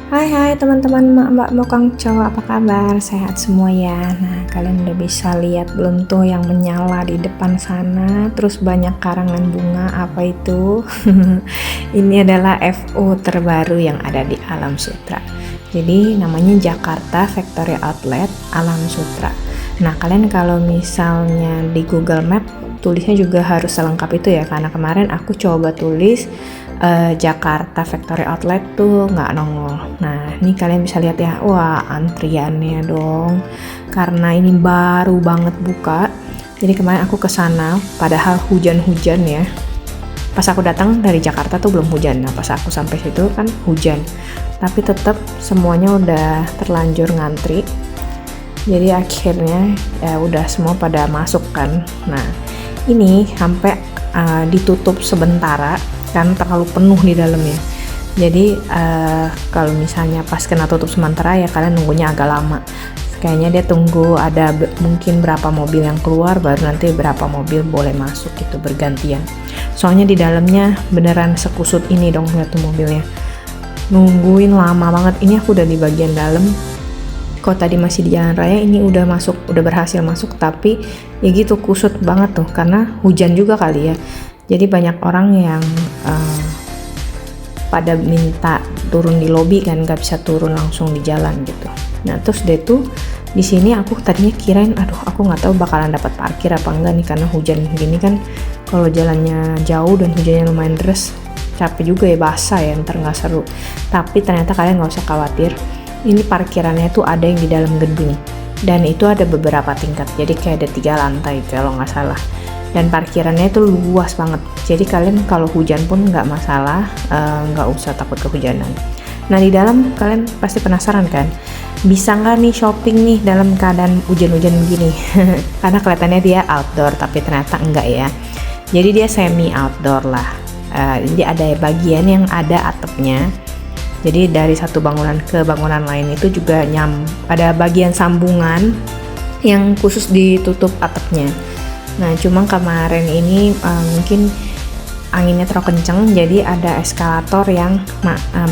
Hai teman-teman mbak Mokang cowok, apa kabar? Sehat semua ya. Nah, kalian udah bisa lihat belum tuh yang menyala di depan sana? Terus banyak karangan bunga, apa itu? Ini adalah FO terbaru yang ada di Alam Sutera. Jadi namanya Jakarta Factory Outlet Alam Sutera. Nah, kalian kalau misalnya di Google Map tulisnya juga harus selengkap itu ya, karena kemarin aku coba tulis Jakarta Factory Outlet tuh nggak nongol. Nah, ini kalian bisa lihat ya, wah antriannya dong, karena ini baru banget buka. Jadi kemarin aku kesana, padahal hujan-hujan ya. Pas aku datang dari Jakarta tuh belum hujan. Nah, pas aku sampai situ kan hujan, tapi tetap semuanya udah terlanjur ngantri. Jadi akhirnya ya udah semua pada masuk kan. Nah, ini sampai ditutup sementara kan terlalu penuh di dalamnya. Jadi kalau misalnya pas kena tutup sementara ya kalian nunggunya agak lama. Kayaknya dia tunggu ada mungkin berapa mobil yang keluar baru nanti berapa mobil boleh masuk gitu bergantian. Soalnya di dalamnya beneran sekusut ini dong, lihat tuh mobilnya. Nungguin lama banget. Ini aku udah di bagian dalam. Kok tadi masih di jalan raya, ini udah masuk, udah berhasil masuk, tapi ya gitu kusut banget tuh karena hujan juga kali ya. Jadi banyak orang yang pada minta turun di lobi kan, nggak bisa turun langsung di jalan gitu. Nah terus deh tuh di sini aku tadinya kirain, aduh aku nggak tahu bakalan dapat parkir apa enggak nih, karena hujan gini kan kalau jalannya jauh dan hujannya lumayan deras, capek juga ya, basah ya, ntar nggak seru. Tapi ternyata kalian nggak usah khawatir, ini parkirannya tuh ada yang di dalam gedung dan itu ada beberapa tingkat, jadi kayak ada 3 lantai kalau nggak salah. Dan parkirannya itu luas banget, jadi kalian kalau hujan pun nggak masalah, nggak usah takut kehujanan. Nah di dalam kalian pasti penasaran kan, bisa nggak nih shopping nih dalam keadaan hujan-hujan begini? Karena kelihatannya dia outdoor tapi ternyata enggak ya, jadi dia semi outdoor lah. Jadi ada bagian yang ada atapnya, jadi dari satu bangunan ke bangunan lain itu juga ada bagian sambungan yang khusus ditutup atapnya. Nah cuma kemarin ini mungkin anginnya terlalu kenceng, jadi ada eskalator yang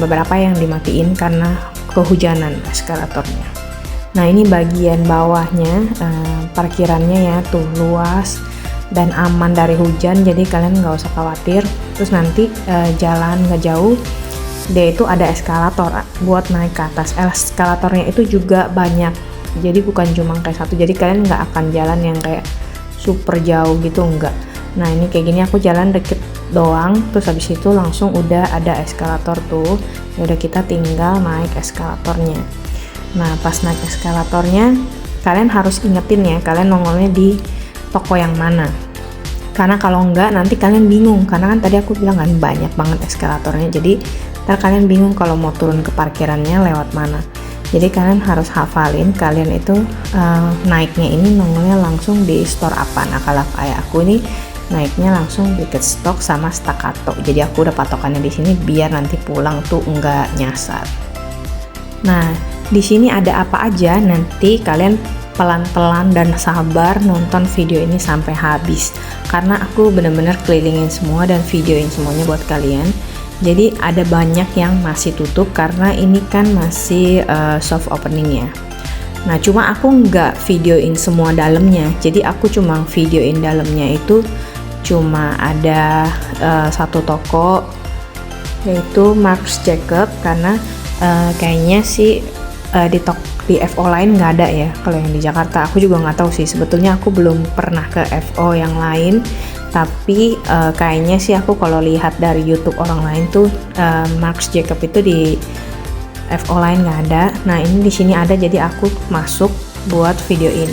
beberapa yang dimatiin karena kehujanan eskalatornya. Nah ini bagian bawahnya, parkirannya ya tuh luas dan aman dari hujan, jadi kalian nggak usah khawatir. Terus nanti jalan nggak jauh dia itu ada eskalator buat naik ke atas. Eskalatornya itu juga banyak, jadi bukan cuma kayak satu, jadi kalian nggak akan jalan yang kayak super jauh gitu, enggak. Nah ini kayak gini aku jalan deket doang, terus habis itu langsung udah ada eskalator tuh. Ya udah kita tinggal naik eskalatornya. Nah pas naik eskalatornya kalian harus ingetin ya, kalian nongolnya di toko yang mana, karena kalau enggak nanti kalian bingung, karena kan tadi aku bilang kan banyak banget eskalatornya, jadi ntar kalian bingung kalau mau turun ke parkirannya lewat mana. Jadi kalian harus hafalin, kalian itu naiknya ini nongolnya langsung di store apa. Nah kalau kayak aku ini naiknya langsung di Get Stock sama Staccato, jadi aku udah patokannya di sini biar nanti pulang tuh enggak nyasar. Nah di sini ada apa aja, nanti kalian pelan-pelan dan sabar nonton video ini sampai habis, karena aku bener-bener kelilingin semua dan videoin semuanya buat kalian. Jadi ada banyak yang masih tutup karena ini kan masih soft opening ya. Nah cuma aku nggak videoin semua dalamnya, jadi aku cuma videoin dalamnya itu cuma ada satu toko, yaitu Marc Jacobs, karena kayaknya sih di FO lain nggak ada ya. Kalau yang di Jakarta aku juga nggak tahu sih, sebetulnya aku belum pernah ke FO yang lain, tapi kayaknya sih aku kalau lihat dari YouTube orang lain tuh Marc Jacobs itu di FO lain nggak ada. Nah ini di sini ada, jadi aku masuk buat videoin.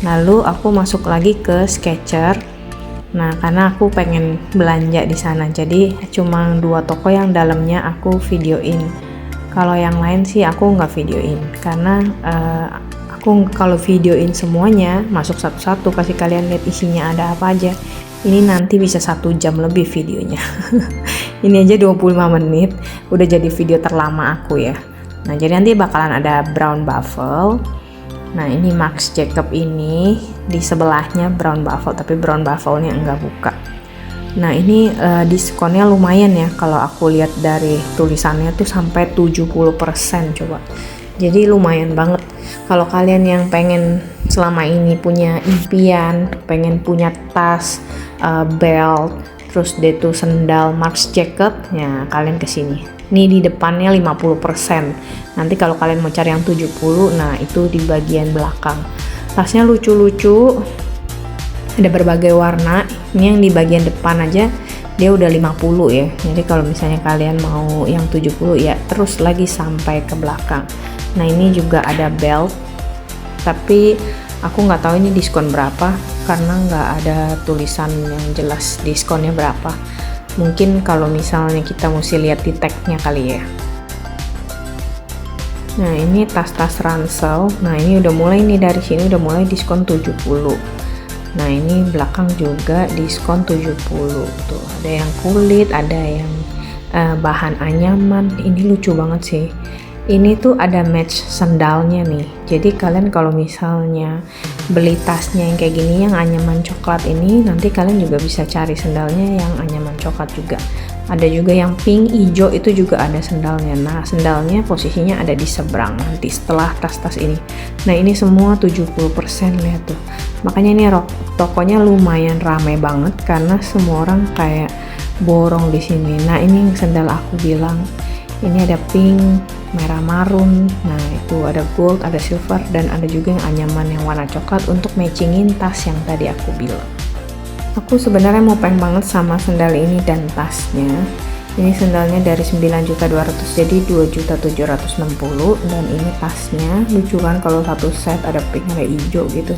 Lalu aku masuk lagi ke Skechers. Nah karena aku pengen belanja di sana, jadi cuma 2 toko yang dalamnya aku videoin. Kalau yang lain sih aku nggak videoin, karena aku kalau videoin semuanya masuk satu-satu kasih kalian lihat isinya ada apa aja, ini nanti bisa 1 jam lebih videonya. Ini aja 25 menit udah jadi video terlama aku ya. Nah jadi nanti bakalan ada Brown Buffalo. Nah ini Marc Jacobs, ini di sebelahnya Brown Buffalo, tapi Brown Buffalo nya enggak buka. Nah ini diskonnya lumayan ya, kalau aku lihat dari tulisannya tuh sampai 70% coba. Jadi lumayan banget. Kalau kalian yang pengen selama ini punya impian, pengen punya tas, belt, terus dia tuh sendal Marc Jacob, ya kalian kesini. Ini di depannya 50%. Nanti kalau kalian mau cari yang 70, nah itu di bagian belakang. Tasnya lucu-lucu, ada berbagai warna. Ini yang di bagian depan aja dia udah 50 ya. Jadi kalau misalnya kalian mau yang 70 ya terus lagi sampai ke belakang. Nah ini juga ada belt, tapi aku nggak tahu ini diskon berapa karena nggak ada tulisan yang jelas diskonnya berapa. Mungkin kalau misalnya kita mesti lihat di tagnya kali ya. Nah ini tas-tas ransel. Nah ini udah mulai nih, dari sini udah mulai diskon 70. Nah ini belakang juga diskon 70 tuh. Ada yang kulit, ada yang bahan anyaman. Ini lucu banget sih. Ini tuh ada match sandalnya nih. Jadi kalian kalau misalnya beli tasnya yang kayak gini yang anyaman coklat ini, nanti kalian juga bisa cari sandalnya yang anyaman coklat juga. Ada juga yang pink, hijau, itu juga ada sandalnya. Nah sandalnya posisinya ada di seberang nanti setelah tas-tas ini. Nah ini semua 70%, lihat tuh. Makanya ini tokonya lumayan ramai banget karena semua orang kayak borong di sini. Nah ini yang sandal aku bilang, ini ada pink, merah marun, nah itu ada gold, ada silver, dan ada juga yang anyaman yang warna coklat untuk matchingin tas yang tadi aku bilang. Aku sebenarnya mau pengen banget sama sandal ini dan tasnya. Ini sandalnya dari 9.200 jadi 2.760, dan ini tasnya lucu kan kalau satu set ada pink ada hijau gitu.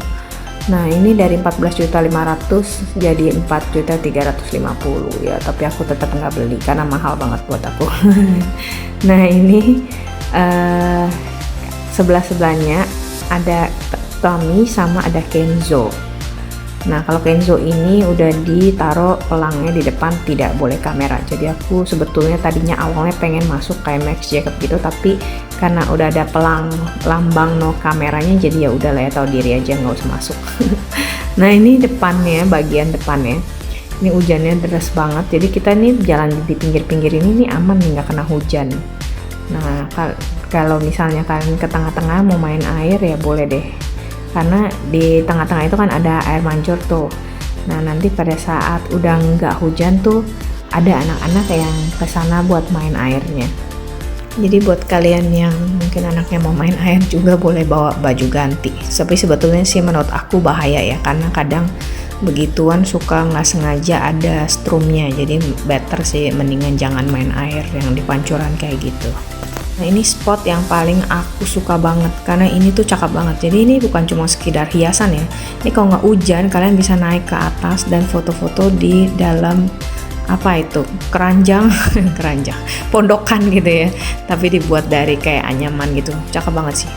Nah ini dari 14.500 jadi 4.350 ya, tapi aku tetap nggak beli karena mahal banget buat aku. Nah ini sebelah-sebelahnya ada Tommy sama ada Kenzo. Nah kalau Kenzo ini udah ditaruh pelangnya di depan, tidak boleh kamera. Jadi aku sebetulnya tadinya awalnya pengen masuk kayak Marc Jacob gitu, tapi karena udah ada pelang lambang no kameranya, jadi ya udah lah ya, tahu diri aja nggak usah masuk. Nah ini depannya, bagian depannya ini hujannya deras banget, jadi kita nih jalan di pinggir-pinggir ini nih aman nih, nggak kena hujan. Nah kalau misalnya kalian ke tengah-tengah mau main air ya boleh deh, karena di tengah-tengah itu kan ada air mancur tuh. Nah nanti pada saat udah nggak hujan tuh ada anak-anak yang kesana buat main airnya. Jadi buat kalian yang mungkin anaknya mau main air juga boleh bawa baju ganti. Tapi sebetulnya sih menurut aku bahaya ya, karena kadang begituan suka nggak sengaja ada strumnya. Jadi better sih mendingan jangan main air yang di pancuran kayak gitu. Nah ini spot yang paling aku suka banget karena ini tuh cakep banget. Jadi ini bukan cuma sekedar hiasan ya. Ini kalau nggak hujan kalian bisa naik ke atas dan foto-foto di dalam apa itu, keranjang keranjang pondokan gitu ya, tapi dibuat dari kayak anyaman gitu, cakep banget sih.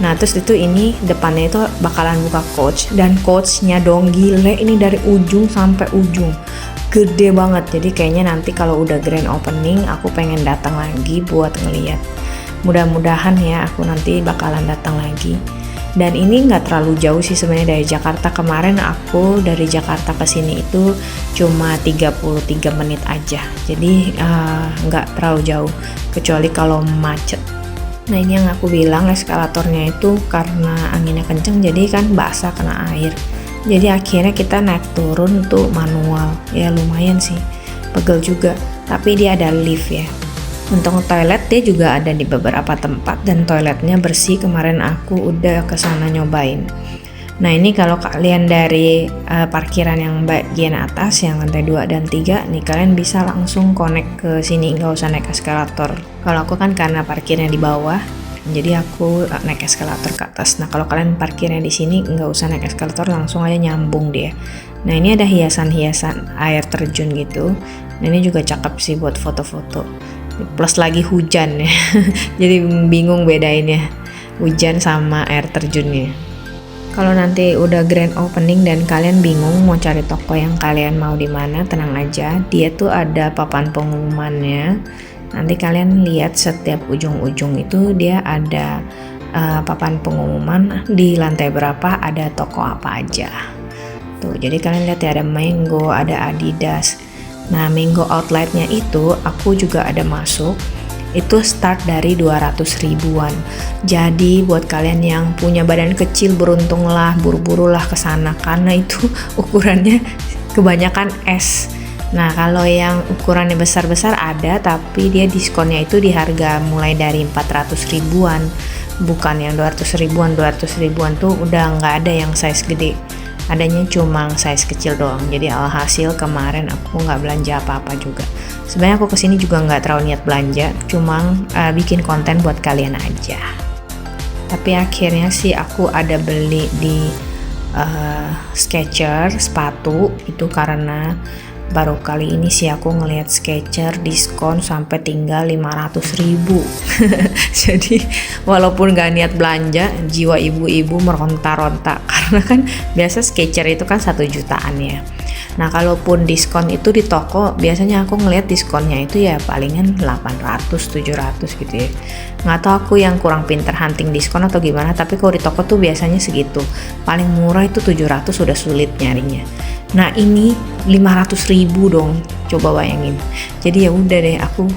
Nah terus itu ini depannya itu bakalan buka coach, dan coachnya dong gile, ini dari ujung sampai ujung gede banget. Jadi kayaknya nanti kalau udah grand opening aku pengen datang lagi buat ngeliat. Mudah-mudahan ya aku nanti bakalan datang lagi. Dan ini nggak terlalu jauh sih sebenarnya dari Jakarta. Kemarin aku dari Jakarta ke sini itu cuma 33 menit aja, jadi nggak terlalu jauh kecuali kalau macet. Nah ini yang aku bilang, eskalatornya itu karena anginnya kenceng jadi kan basah kena air, jadi akhirnya kita naik turun tuh manual. Ya lumayan sih, pegel juga, tapi dia ada lift ya. Untuk toilet dia juga ada di beberapa tempat dan toiletnya bersih. Kemarin aku udah kesana nyobain. Nah ini kalau kalian dari parkiran yang bagian atas yang lantai 2 dan 3 nih, kalian bisa langsung connect ke sini, nggak usah naik eskalator. Kalau aku kan karena parkirnya di bawah, jadi aku naik eskalator ke atas. Nah kalau kalian parkirnya di sini nggak usah naik eskalator, langsung aja nyambung dia. Nah ini ada hiasan-hiasan air terjun gitu. Nah ini juga cakep sih buat foto-foto. Plus lagi hujan ya, jadi bingung bedainnya hujan sama air terjunnya. Kalau nanti udah grand opening dan kalian bingung mau cari toko yang kalian mau di mana, tenang aja, dia tuh ada papan pengumumannya. Nanti kalian lihat setiap ujung-ujung itu dia ada papan pengumuman di lantai berapa ada toko apa aja. Tuh, jadi kalian lihat ya, ada Mango, ada Adidas. Nah, Mango Outletnya itu aku juga ada masuk. Itu start dari 200 ribuan. Jadi buat kalian yang punya badan kecil, beruntunglah, buru-burulah ke sana karena itu ukurannya kebanyakan S. Nah, kalau yang ukurannya besar-besar ada, tapi dia diskonnya itu di harga mulai dari 400 ribuan, bukan yang 200 ribuan. 200 ribuan tuh udah nggak ada yang size gede, adanya cuma size kecil doang. Jadi alhasil kemarin aku nggak belanja apa-apa juga. Sebenarnya aku kesini juga nggak terlalu niat belanja, cuma bikin konten buat kalian aja. Tapi akhirnya sih aku ada beli di Skechers sepatu itu karena baru kali ini sih aku ngelihat Skechers diskon sampai tinggal 500 ribu. Jadi walaupun gak niat belanja, jiwa ibu-ibu meronta-ronta karena kan biasa Skechers itu kan 1 jutaan ya. Nah, kalaupun diskon itu di toko, biasanya aku ngelihat diskonnya itu ya palingan 800, 700 gitu ya. Nggak tahu aku yang kurang pinter hunting diskon atau gimana, tapi kalau di toko tuh biasanya segitu. Paling murah itu 700 sudah sulit nyarinya. Nah, ini 500 ribu dong, coba bayangin. Jadi ya udah deh, aku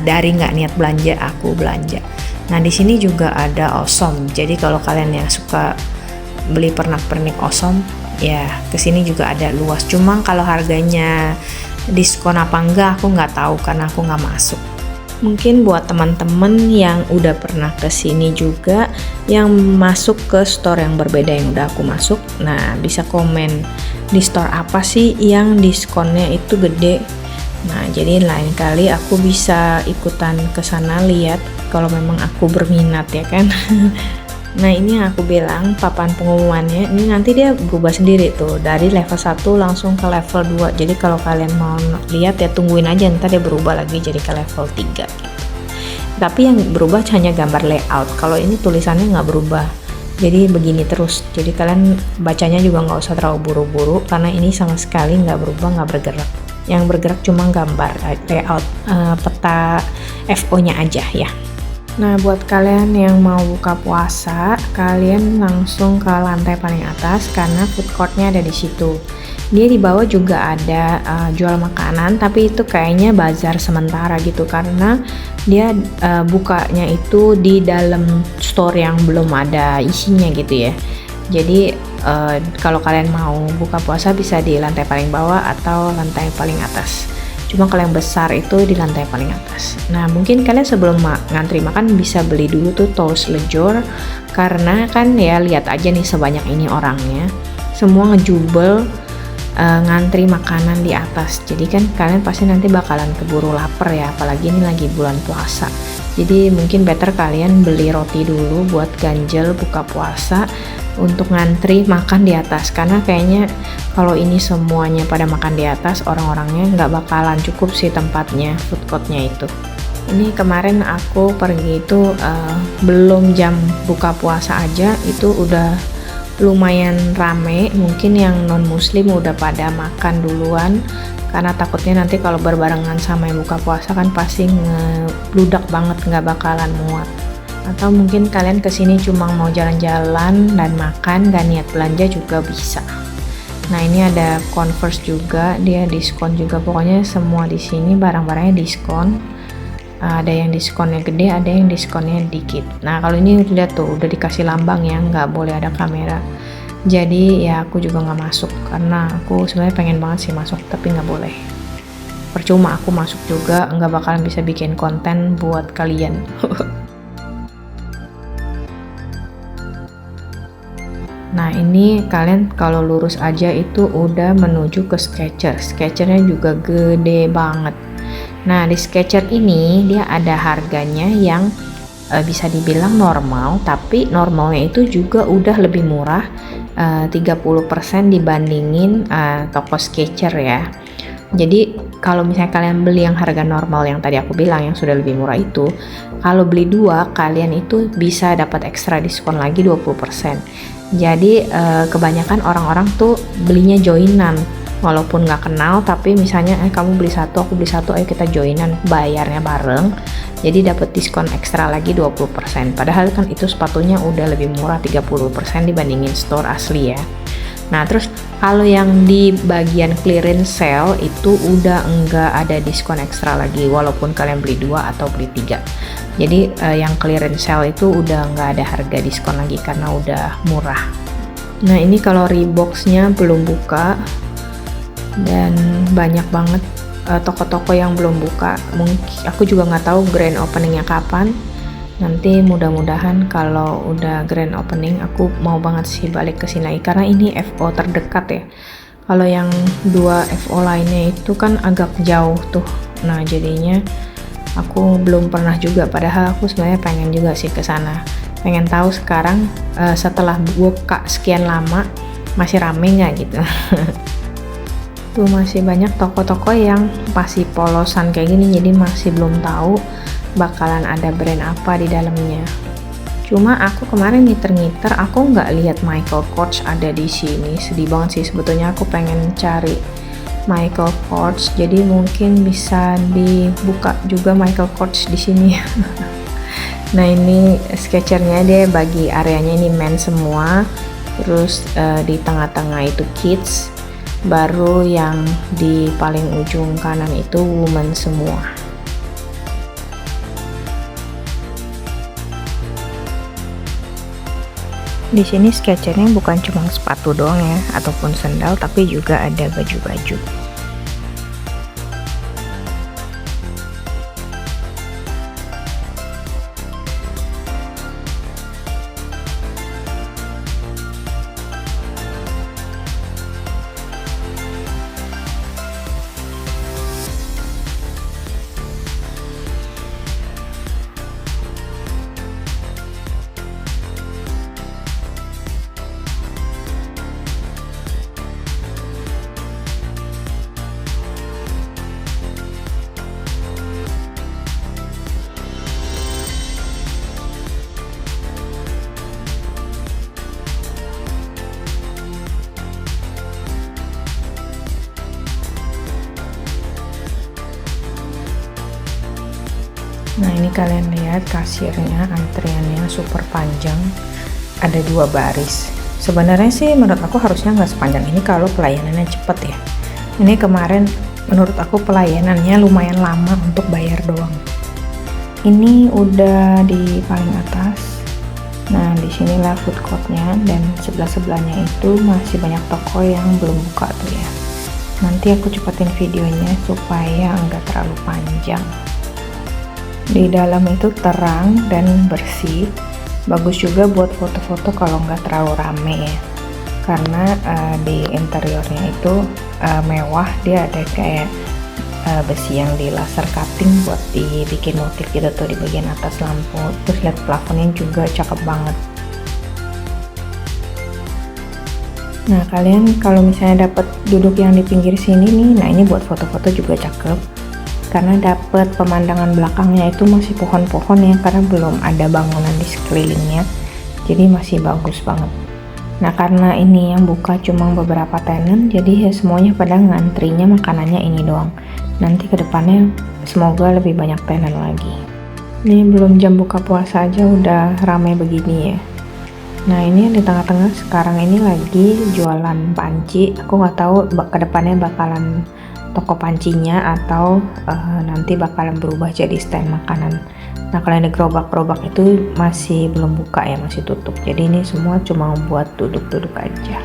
dari nggak niat belanja, aku belanja. Nah, di sini juga ada Awesome. Jadi kalau kalian yang suka beli pernak-pernik Awesome, ya kesini juga ada luas. Cuma kalau harganya diskon apa enggak aku nggak tahu karena aku nggak masuk. Mungkin buat teman-teman yang udah pernah kesini juga, yang masuk ke store yang berbeda yang udah aku masuk, nah bisa komen di store apa sih yang diskonnya itu gede. Nah, jadi lain kali aku bisa ikutan ke sana lihat kalau memang aku berminat ya kan. Nah, ini yang aku bilang papan pengumumannya ini nanti dia berubah sendiri tuh dari level 1 langsung ke level 2. Jadi kalau kalian mau lihat ya tungguin aja, ntar dia berubah lagi jadi ke level 3 gitu. Tapi yang berubah hanya gambar layout. Kalau ini tulisannya nggak berubah. Jadi begini terus. Jadi kalian bacanya juga nggak usah terlalu buru-buru karena ini sama sekali nggak berubah, nggak bergerak. Yang bergerak cuma gambar layout peta FO-nya aja ya. Nah, buat kalian yang mau buka puasa, kalian langsung ke lantai paling atas karena food courtnya ada di situ. Dia di bawah juga ada jual makanan, tapi itu kayaknya bazar sementara gitu karena dia bukanya itu di dalam store yang belum ada isinya gitu ya. Jadi kalau kalian mau buka puasa bisa di lantai paling bawah atau lantai paling atas. Cuma kalau yang besar itu di lantai paling atas. Nah, mungkin kalian sebelum ngantri makan bisa beli dulu tuh toast lejor karena kan ya lihat aja nih sebanyak ini orangnya, semua ngejubel ngantri makanan di atas. Jadi kan kalian pasti nanti bakalan keburu lapar ya, apalagi ini lagi bulan puasa. Jadi mungkin better kalian beli roti dulu buat ganjel buka puasa untuk ngantri makan di atas karena kayaknya kalau ini semuanya pada makan di atas, orang-orangnya nggak bakalan cukup sih tempatnya, food courtnya itu. Ini kemarin aku pergi itu belum jam buka puasa aja itu udah lumayan rame. Mungkin yang non muslim udah pada makan duluan karena takutnya nanti kalau berbarengan sama yang buka puasa kan pasti ngebludak banget, nggak bakalan muat. Atau mungkin kalian kesini cuma mau jalan-jalan dan makan, gak niat belanja juga bisa. Nah, ini ada Converse juga, dia diskon juga. Pokoknya semua di sini barang-barangnya diskon. Ada yang diskonnya gede, ada yang diskonnya dikit. Nah, kalau ini lihat tuh udah dikasih lambang ya, nggak boleh ada kamera. Jadi ya aku juga nggak masuk karena aku sebenarnya pengen banget sih masuk tapi nggak boleh. Percuma aku masuk juga, nggak bakalan bisa bikin konten buat kalian. Nah, ini kalian kalau lurus aja itu udah menuju ke Skechers. Skechersnya juga gede banget. Nah, di Skechers ini dia ada harganya yang bisa dibilang normal, tapi normalnya itu juga udah lebih murah 30% dibandingin toko Skechers ya. Jadi kalau misalnya kalian beli yang harga normal yang tadi aku bilang yang sudah lebih murah itu, kalau beli dua kalian itu bisa dapat ekstra diskon lagi 20%. Jadi kebanyakan orang-orang tuh belinya joinan walaupun nggak kenal, tapi misalnya kamu beli satu aku beli satu, ayo kita joinan bayarnya bareng, jadi dapat diskon ekstra lagi 20%. Padahal kan itu sepatunya udah lebih murah 30% dibandingin store asli ya. Nah, terus Kalau yang di bagian clearance sale itu udah enggak ada diskon ekstra lagi, walaupun kalian beli 2 atau beli 3. Jadi yang clearance sale itu udah enggak ada harga diskon lagi karena udah murah. Nah ini kalau Reeboks-nya belum buka dan banyak banget toko-toko yang belum buka. Mungkin aku juga nggak tahu grand openingnya kapan. Nanti mudah-mudahan kalau udah grand opening aku mau banget sih balik ke sini lagi karena ini FO terdekat ya. Kalau yang 2 FO lainnya itu kan agak jauh tuh. Nah jadinya aku belum pernah juga, padahal aku sebenarnya pengen juga sih ke sana. Pengen tahu sekarang setelah buka sekian lama masih rame nggak gitu. Tuh masih banyak toko-toko yang masih polosan kayak gini, jadi masih belum tahu bakalan ada brand apa di dalamnya. Cuma aku kemarin ngiter-ngiter, aku nggak lihat Michael Kors ada di sini. Sedih banget sih, sebetulnya aku pengen cari Michael Kors, jadi mungkin bisa dibuka juga Michael Kors di sini. Nah ini sketchernya deh, bagi areanya ini men semua, terus di tengah-tengah itu kids, baru yang di paling ujung kanan itu woman semua. Di sini sketchernya bukan cuma sepatu doang ya, ataupun sandal, tapi juga ada baju-baju. Nah ini kalian lihat kasirnya, antriannya super panjang, ada 2 baris. Sebenarnya sih menurut aku harusnya nggak sepanjang ini kalau pelayanannya cepet ya. Ini kemarin menurut aku pelayanannya lumayan lama untuk bayar doang. Ini udah di paling atas. Nah disinilah food courtnya, dan sebelah-sebelahnya itu masih banyak toko yang belum buka tuh ya. Nanti aku cepetin videonya supaya nggak terlalu panjang. Di dalam itu terang dan bersih, bagus juga buat foto-foto kalau nggak terlalu rame ya, karena di interiornya itu mewah, dia ada kayak besi yang di laser cutting buat dibikin motif gitu tuh di bagian atas lampu. Terus lihat plafonnya juga cakep banget. Nah kalian kalau misalnya dapat duduk yang di pinggir sini nih, nah ini buat foto-foto juga cakep karena dapat pemandangan belakangnya itu masih pohon-pohon ya, karena belum ada bangunan di sekelilingnya, jadi masih bagus banget. Nah karena ini yang buka cuma beberapa tenan, jadi ya semuanya pada ngantrinya makanannya ini doang. Nanti kedepannya semoga lebih banyak tenan lagi. Ini belum jam buka puasa aja udah ramai begini ya. Nah ini di tengah-tengah sekarang ini lagi jualan panci. Aku nggak tahu kedepannya bakalan toko pancinya atau nanti bakalan berubah jadi stand makanan. Nah kalau yang di gerobak-gerobak itu masih belum buka ya, masih tutup, jadi ini semua cuma buat duduk-duduk aja.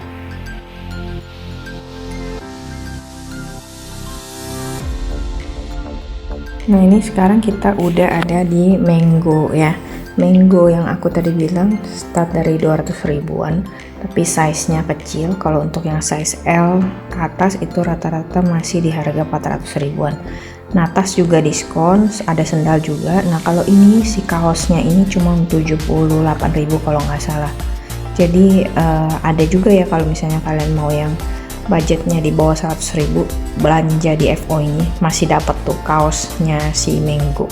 Nah ini sekarang kita udah ada di Mango ya. Mango yang aku tadi bilang start dari 200 ribuan, tapi size-nya kecil. Kalau untuk yang size L ke atas itu rata-rata masih di harga 400 ribuan. Nah tas juga diskon, ada sendal juga. Nah kalau ini si kaosnya ini cuma 78.000 kalau nggak salah. Jadi ada juga ya kalau misalnya kalian mau yang budgetnya di bawah 100.000 belanja di FO ini masih dapat tuh kaosnya si Mango.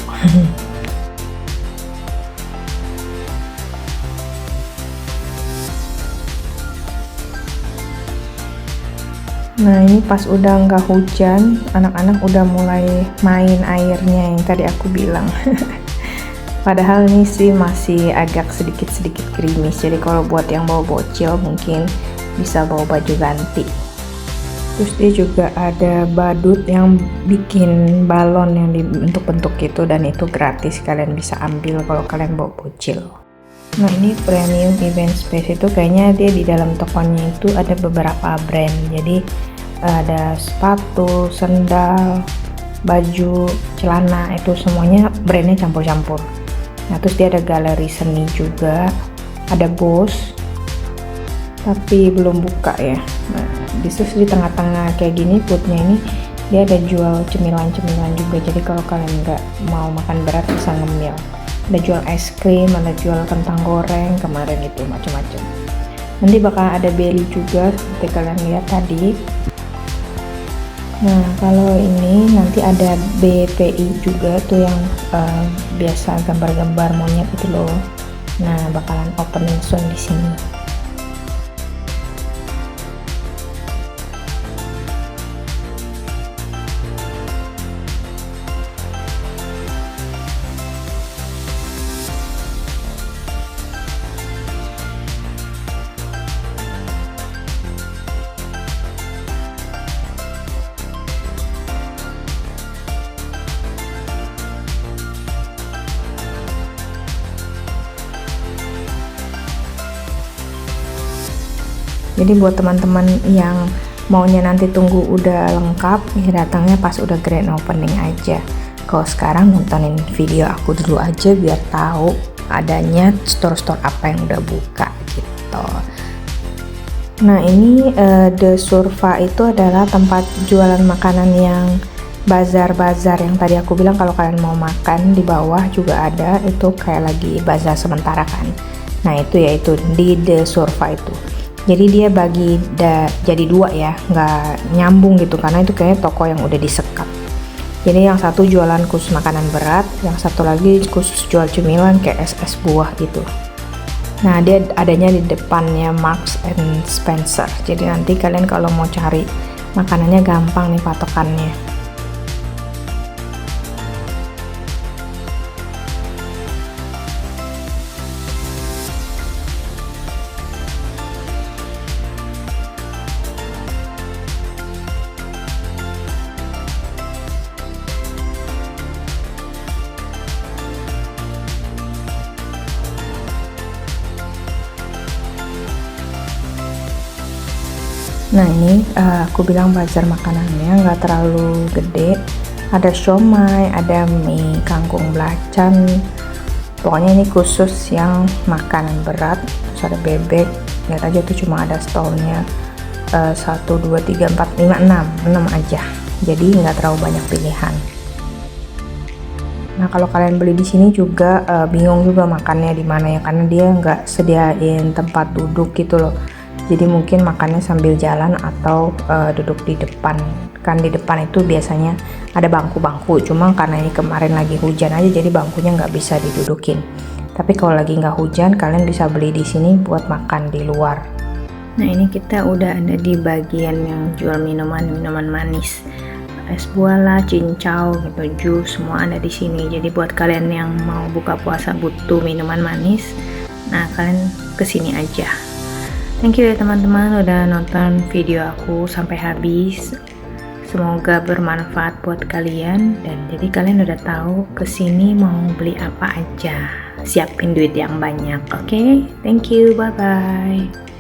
Nah ini pas udah nggak hujan, anak-anak udah mulai main airnya yang tadi aku bilang. Padahal ini sih masih agak sedikit-sedikit gerimis, jadi kalau buat yang bawa bocil mungkin bisa bawa baju ganti. Terus dia juga ada badut yang bikin balon yang dibentuk-bentuk gitu, dan itu gratis, kalian bisa ambil kalau kalian bawa bocil. Nah ini premium event space itu kayaknya dia di dalam tokonya itu ada beberapa brand, jadi ada sepatu, sendal, baju, celana, itu semuanya brandnya campur-campur. Nah terus dia ada galeri seni juga, ada Bose tapi belum buka ya. Nah di tengah-tengah kayak gini foodnya ini dia ada jual cemilan-cemilan juga, jadi kalau kalian nggak mau makan berat bisa ngemil. Ada jual es krim, ada jual kentang goreng kemarin itu, macam-macam. Nanti bakal ada belly juga seperti kalian lihat tadi. Nah kalau ini nanti ada BPI juga tuh yang biasa gambar-gambar monyet itu loh. Nah bakalan opening soon di sini. Jadi buat teman-teman yang maunya nanti tunggu udah lengkap, ya datangnya pas udah grand opening aja. Kalau sekarang nontonin video aku dulu aja biar tahu adanya store-store apa yang udah buka gitu. Nah ini The Surfa itu adalah tempat jualan makanan yang bazar-bazar yang tadi aku bilang kalau kalian mau makan di bawah juga ada, itu kayak lagi bazar sementara kan. Nah itu yaitu di The Surfa itu. Jadi dia bagi jadi dua ya, nggak nyambung gitu karena itu kayaknya toko yang udah disekat. Jadi yang satu jualan khusus makanan berat, yang satu lagi khusus jual cemilan kayak es buah gitu. Nah dia adanya di depannya Marks and Spencer. Jadi nanti kalian kalau mau cari makanannya gampang nih patokannya. Nah ini aku bilang bazar makanannya nggak terlalu gede, ada siomay, ada mie kangkung belacan, pokoknya ini khusus yang makanan berat. Terus ada bebek, lihat aja tuh cuma ada stolnya 1, 2, 3, 4, 5, 6 aja, jadi nggak terlalu banyak pilihan. Nah kalau kalian beli di sini juga bingung juga makannya di mana ya, karena dia nggak sediain tempat duduk gitu loh. Jadi mungkin makannya sambil jalan atau duduk di depan. Kan di depan itu biasanya ada bangku-bangku, cuma karena ini kemarin lagi hujan aja jadi bangkunya nggak bisa didudukin. Tapi kalau lagi nggak hujan kalian bisa beli di sini buat makan di luar. Nah ini kita udah ada di bagian yang jual minuman manis, es buah lah, cincau gitu, jus, semua ada di sini. Jadi buat kalian yang mau buka puasa butuh minuman manis, nah kalian kesini aja. Thank you ya teman-teman udah nonton video aku sampai habis. Semoga bermanfaat buat kalian, dan jadi kalian udah tahu kesini mau beli apa aja. Siapin duit yang banyak, oke? Thank you, bye-bye.